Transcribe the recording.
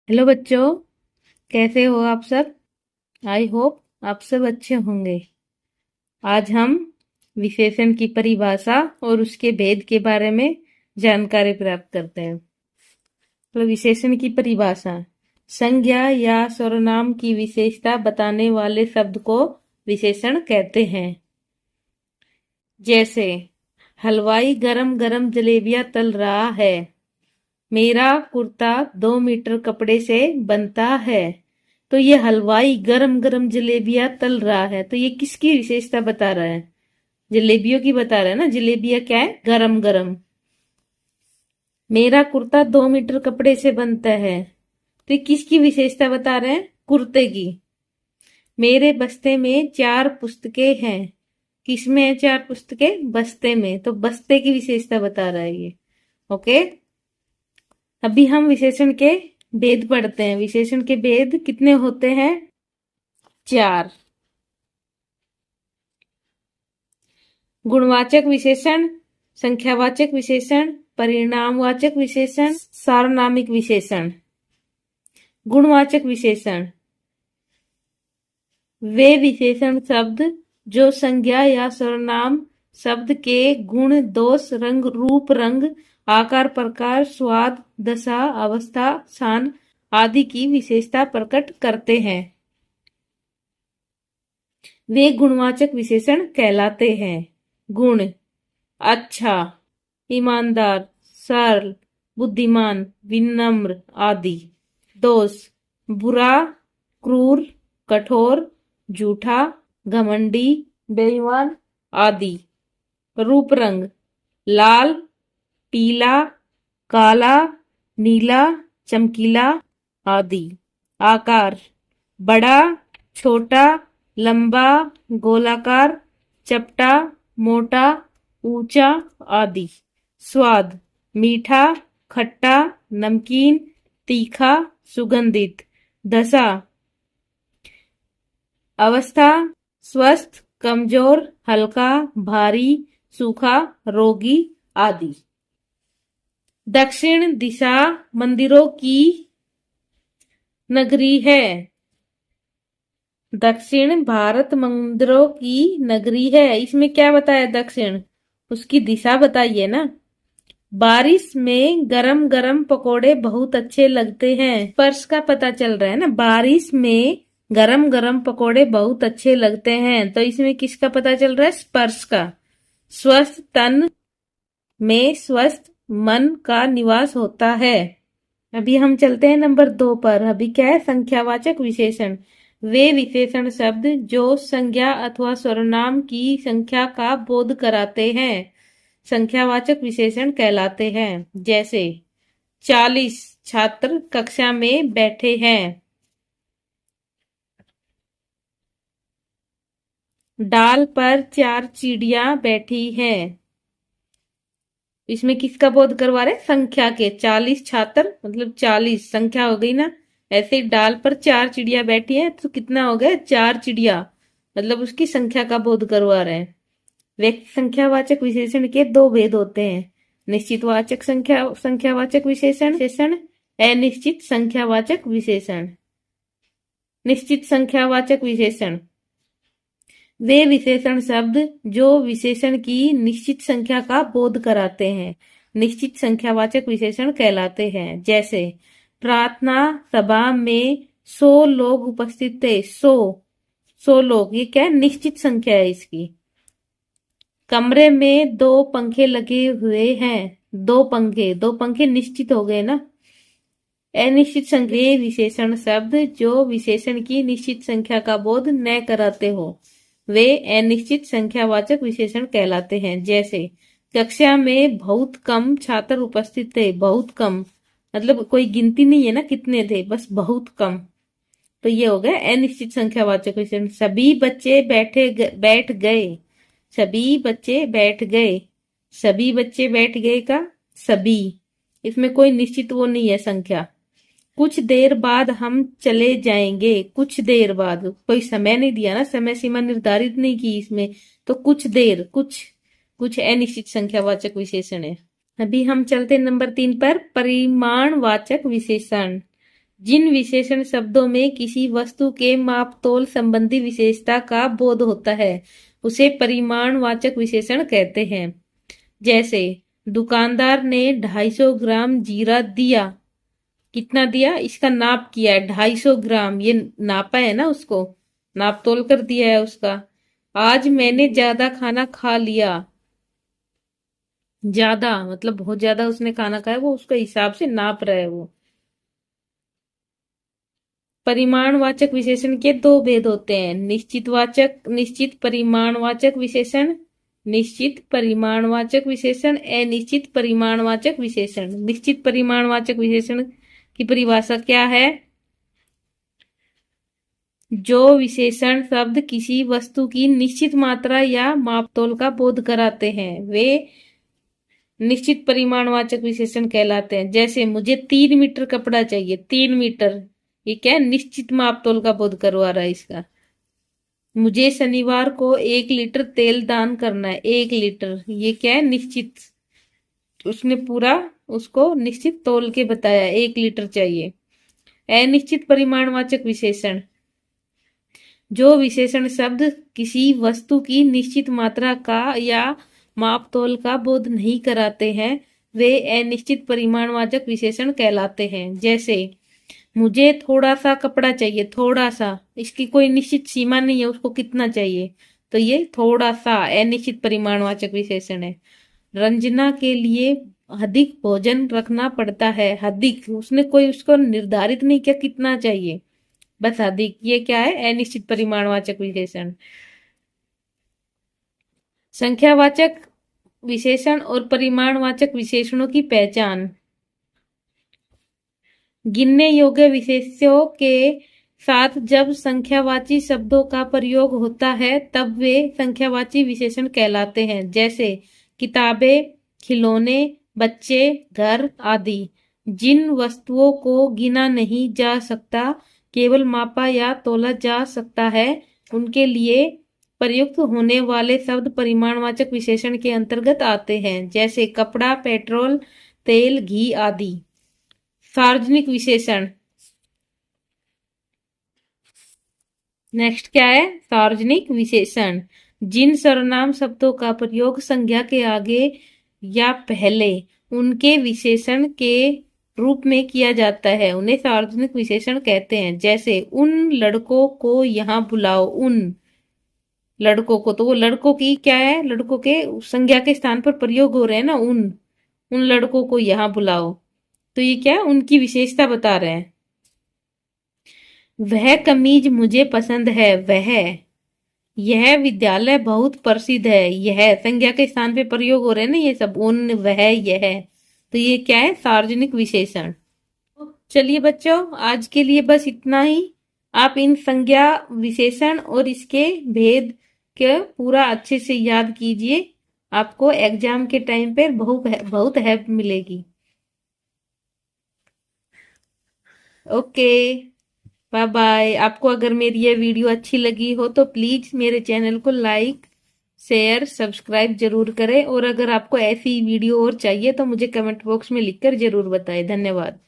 Hello बच्चों, कैसे हो आप सब। आई होप आप सब अच्छे होंगे। आज हम विशेषण की परिभाषा और उसके भेद के बारे में जानकारी प्राप्त करते हैं। तो विशेषण की परिभाषा, संज्ञा या सर्वनाम की विशेषता बताने वाले शब्द को विशेषण कहते हैं। जैसे हलवाई गरम गरम जलेबियां तल रहा है। मेरा कुर्ता 2 मीटर कपड़े से बनता है। तो ये हलवाई गरम गरम जलेबियां तल रहा है, तो ये किसकी विशेषता बता रहा है? जलेबियों की बता रहा है ना। जलेबियां क्या है? गरम गरम। मेरा कुर्ता 2 मीटर कपड़े से बनता है, तो ये किसकी विशेषता बता रहे हैं? कुर्ते की। मेरे बस्ते में 4 पुस्तकें हैं। किसमें है 4 पुस्तकें? बस्ते में। तो बस्ते की विशेषता बता रहा है ये। ओके, अभी हम विशेषण के भेद पढ़ते हैं। विशेषण के भेद कितने होते हैं? 4। गुणवाचक विशेषण, संख्यावाचक विशेषण, परिणामवाचक विशेषण, सार्वनामिक विशेषण। गुणवाचक विशेषण वे विशेषण शब्द जो संज्ञा या सर्वनाम शब्द के गुण, दोष, रंग, रूप, रंग, आकार, प्रकार, स्वाद, दशा, अवस्था, स्थान आदि की विशेषता प्रकट करते हैं, वे गुणवाचक विशेषण कहलाते हैं। गुण: अच्छा, ईमानदार, सरल, बुद्धिमान, विनम्र आदि। दोष: बुरा, क्रूर, कठोर, झूठा, घमंडी, बेईमान आदि। रूप रंग: लाल, पीला, काला, नीला, चमकीला आदि। आकार: बड़ा, छोटा, लंबा, गोलाकार, चपटा, मोटा, ऊंचा आदि। स्वाद: मीठा, खट्टा, नमकीन, तीखा, सुगंधित। दशा: अवस्था: स्वस्थ, कमजोर, हल्का, भारी, सूखा, रोगी आदि। दक्षिण दिशा मंदिरों की नगरी है। दक्षिण भारत मंदिरों की नगरी है। इसमें क्या बताया? दक्षिण, उसकी दिशा बताइए ना। बारिश में गरम गरम पकोड़े बहुत अच्छे लगते हैं। स्पर्श का पता चल रहा है ना। बारिश में गरम गरम पकोड़े बहुत अच्छे लगते हैं, तो इसमें किसका पता चल रहा है? स्पर्श का। स्वस्थ तन में स्वस्थ मन का निवास होता है। अभी हम चलते हैं नंबर 2 पर। अभी क्या है? संख्यावाचक विशेषण वे विशेषण शब्द जो संज्ञा अथवा सर्वनाम की संख्या का बोध कराते हैं, संख्यावाचक विशेषण कहलाते हैं। जैसे 40 छात्र कक्षा में बैठे हैं। डाल पर 4 चिड़िया बैठी हैं। इसमें किसका बोध करवा रहे? संख्या के। 40 छात्र मतलब 40 संख्या हो गई ना। ऐसे डाल पर 4 चिड़िया बैठी है, तो कितना हो गया? 4 चिड़िया, मतलब उसकी संख्या का बोध करवा रहे हैं। व्यक्ति संख्यावाचक विशेषण के 2 भेद होते हैं: निश्चितवाचक संख्यावाचक विशेषण, अनिश्चित संख्यावाचक विशेषण। निश्चित संख्यावाचक विशेषण वे विशेषण शब्द जो विशेषण की निश्चित संख्या का बोध कराते हैं, निश्चित संख्यावाचक विशेषण कहलाते हैं। जैसे प्रार्थना सभा में 100 लोग उपस्थित थे। 100 लोग, ये क्या है? निश्चित संख्या है इसकी। कमरे में 2 पंखे लगे हुए हैं। 2 पंखे निश्चित हो गए ना। अनिश्चित संख्या विशेषण शब्द जो विशेषण की निश्चित संख्या का बोध न कराते हो, वे अनिश्चित संख्यावाचक विशेषण कहलाते हैं। जैसे कक्षा में बहुत कम छात्र उपस्थित थे। बहुत कम मतलब कोई गिनती नहीं है ना कितने थे, बस बहुत कम। तो ये हो गया अनिश्चित संख्यावाचक विशेषण। सभी बच्चे बैठ गए। सभी बच्चे बैठ गए। सभी बच्चे बैठ गए का सभी, इसमें कोई निश्चित वो नहीं है संख्या। कुछ देर बाद हम चले जाएंगे। कुछ देर बाद, कोई समय नहीं दिया ना, समय सीमा निर्धारित नहीं की इसमें। तो कुछ देर, कुछ अनिश्चित संख्यावाचक विशेषण है। अभी हम चलते नंबर 3 पर। परिमाणवाचक विशेषण जिन विशेषण शब्दों में किसी वस्तु के माप तोल संबंधी विशेषता का बोध होता है उसे परिमाणवाचक विशेषण कहते हैं। जैसे दुकानदार ने 250 ग्राम जीरा दिया। कितना दिया? इसका नाप किया है 250 ग्राम, ये नापा है ना, उसको नाप तोल कर दिया है उसका। आज मैंने ज्यादा खाना खा लिया। ज्यादा मतलब बहुत ज्यादा उसने खाना खाया, वो उसके हिसाब से नाप रहा है वो। परिमाणवाचक विशेषण के दो भेद होते हैं, निश्चित परिमाणवाचक विशेषण, निश्चित परिमाणवाचक विशेषण, अनिश्चित परिमाणवाचक विशेषण। निश्चित परिमाणवाचक विशेषण की परिभाषा क्या है? जो विशेषण शब्द किसी वस्तु की निश्चित मात्रा या मापतोल का बोध कराते हैं वे निश्चित परिमाणवाचक विशेषण कहलाते हैं। जैसे मुझे 3 मीटर कपड़ा चाहिए, 3 मीटर, ये क्या है? निश्चित मापतोल का बोध करवा रहा है इसका। मुझे शनिवार को 1 लीटर तेल दान करना है, 1 लीटर, ये क्या है? निश्चित। उसने पूरा उसको निश्चित तोल के बताया 1 लीटर चाहिए। अनिश्चित परिमाणवाचक विशेषण, जो विशेषण शब्द किसी वस्तु की निश्चित मात्रा का या माप तोल का बोध नहीं कराते हैं वे अनिश्चित परिमाणवाचक विशेषण कहलाते हैं। जैसे मुझे थोड़ा सा कपड़ा चाहिए, थोड़ा सा, इसकी कोई निश्चित सीमा नहीं है उसको कितना चाहिए, तो ये थोड़ा सा अनिश्चित परिमाणवाचक विशेषण है। रंजना के लिए अधिक भोजन रखना पड़ता है, अधिक, उसने कोई उसको निर्धारित नहीं किया कितना चाहिए, बस अधिक, ये क्या है? अनिश्चित परिमाणवाचक विशेषण। संख्यावाचक विशेषण और परिमाणवाचक विशेषणों की पहचान। गिनने योग्य विशेष्यों के साथ जब संख्यावाची शब्दों का प्रयोग होता है तब वे संख्यावाची विशेषण कहलाते हैं। जैसे किताबें, खिलौने, बच्चे, घर आदि। जिन वस्तुओं को गिना नहीं जा सकता, केवल मापा या तोला जा सकता है, उनके लिए प्रयुक्त होने वाले शब्द परिमाणवाचक विशेषण के अंतर्गत आते हैं। जैसे कपड़ा, पेट्रोल, तेल, घी आदि। सार्वजनिक विशेषण। नेक्स्ट क्या है? सार्वजनिक विशेषण, जिन सर्वनाम शब्दों का प्रयोग संज्ञा के आगे या पहले उनके विशेषण के रूप में किया जाता है उन्हें सार्वजनिक विशेषण कहते हैं। जैसे उन लड़कों को यहाँ बुलाओ, उन लड़कों को, तो वो लड़कों की क्या है? लड़कों के संज्ञा के स्थान पर प्रयोग हो रहे हैं ना, उन लड़कों को यहाँ बुलाओ, तो ये क्या है? उनकी विशेषता बता रहे हैं। वह कमीज मुझे पसंद है, वह। यह विद्यालय बहुत प्रसिद्ध है, यह संज्ञा के स्थान पे प्रयोग हो रहे हैं ना ये सब, उन, वह, यह, तो ये क्या है? सार्वजनिक विशेषण। चलिए बच्चों, आज के लिए बस इतना ही। आप इन संज्ञा विशेषण और इसके भेद के पूरा अच्छे से याद कीजिए, आपको एग्जाम के टाइम पर बहुत हेल्प मिलेगी। Okay, bye bye. आपको अगर मेरी ये वीडियो अच्छी लगी हो तो प्लीज मेरे चैनल को लाइक, शेयर, सब्सक्राइब जरूर करें, और अगर आपको ऐसी वीडियो और चाहिए तो मुझे कमेंट बॉक्स में लिखकर जरूर बताएं। धन्यवाद।